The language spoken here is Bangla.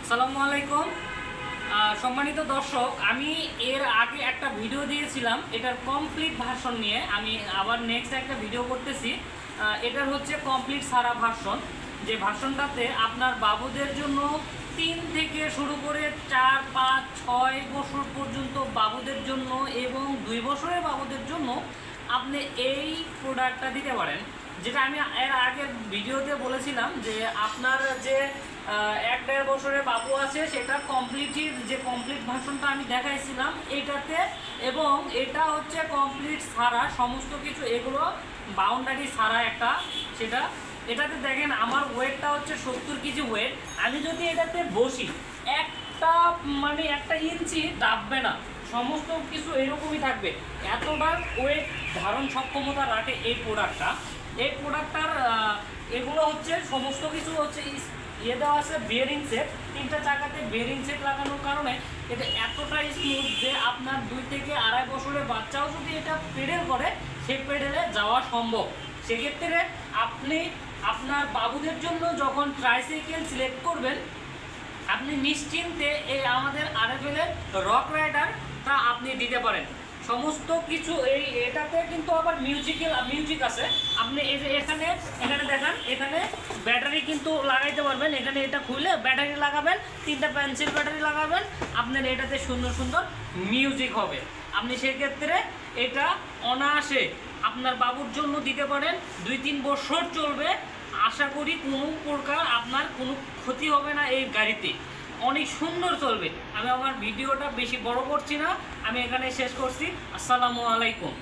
আসসালামু আলাইকুম। সম্মানিত দর্শক, আমি এর আগে একটা ভিডিও দিয়েছিলাম এটার কমপ্লিট ভার্সন নিয়ে। আমি আবার নেক্সট একটা ভিডিও করতেছি। এটার হচ্ছে কমপ্লিট সারা ভার্সন, যে ভার্সনটাতে আপনার বাবুদের জন্য 3 থেকে শুরু করে 4, 5, 6 বছর পর্যন্ত বাবুদের জন্য এবং 2 বছরের বাবুদের জন্য আপনি এই প্রোডাক্টটা দিতে পারেন। যেটা আমি এর আগের ভিডিওতে বলেছিলাম যে আপনার যে 1-1.5 বছরের বাবু আছে সেটা কমপ্লিট ভার্সনটা আমি দেখাইছিলাম এইটাতে, এবং এটা হচ্ছে কমপ্লিট সারা সমস্ত কিছু, এগুলো বাউন্ডারি সারা একটা। সেটা এটাতে দেখেন আমার ওয়েটটা হচ্ছে 70 কেজি ওয়েট। আমি যদি এটাতে বসি একটা ইঞ্চি দাববে না, সমস্ত কিছু এরকমই থাকবে। এতটা ওয়েট ধারণ সক্ষমতা রাখে এই প্রোডাক্টটার। এগুলো হচ্ছে সমস্ত কিছু হচ্ছে দেওয়া আছে বেয়ারিং সেট, 3টা চাকাতে বেয়ারিং সেট লাগানোর কারণে এটা এতটা স্মুথ যে আপনার 2 থেকে 2.5 বছরের বাচ্চাও যদি এটা পেডেল করে সেই পেডেলে যাওয়া সম্ভব। সেক্ষেত্রে আপনি আপনার বাবুদের জন্য যখন ট্রাইসাইকেল সিলেক্ট করবেন, আপনি নিশ্চিন্তে এই আমাদের আরএফএলের রক রাইডারটা আপনি দিতে পারেন। সমস্ত কিছু এটাতে কিন্তু আবার মিউজিক আছে। আপনি এই যে এখানে দেখান, এখানে ব্যাটারি কিন্তু লাগাইতে পারবেন। এখানে এটা খুলে ব্যাটারি লাগাবেন, 3টা পেন্সিল ব্যাটারি লাগাবেন, আপনার এটাতে সুন্দর সুন্দর মিউজিক হবে। আপনি সেক্ষেত্রে এটা অনায়াসে আপনার বাবুর জন্য দিতে পারেন। 2-3 বছর চলবে। আশা করি কোনো প্রকার আপনার কোনো ক্ষতি হবে না, এই গাড়িতে অনেক সুন্দর চলবে। আমি আমার ভিডিওটা বেশি বড় করছি না, আমি এখানে শেষ করছি। আসসালামু আলাইকুম।